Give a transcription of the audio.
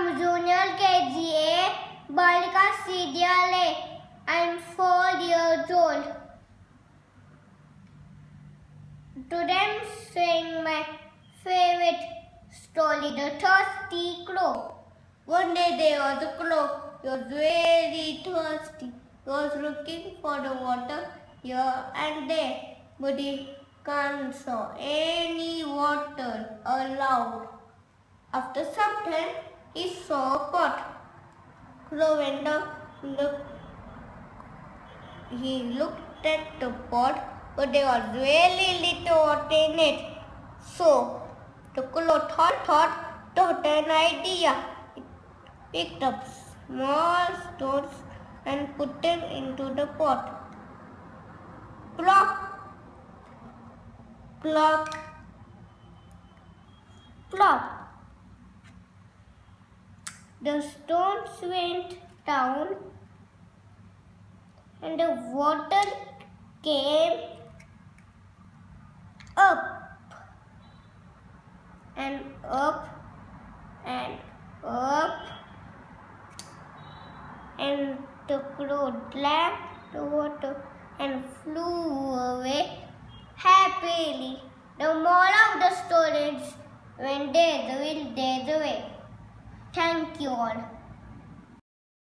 Junior KGA, Balika CDLA. I am 4 years old. Today I am saying my favorite story, The Thirsty Crow. One day there was a crow. He was very thirsty. He was looking for the water here and there, but he can't saw any water around. After some time, he saw a pot. Crow went down. He looked at the pot, but there was really little water in it. So the crow thought an idea. He picked up small stones and put them into the pot. Plop, plop, plop. The stones went down and the water came up and up and up, and the crow drank the water and flew away happily. The moral of the story is, when there's a will, there's a way. Thank you all.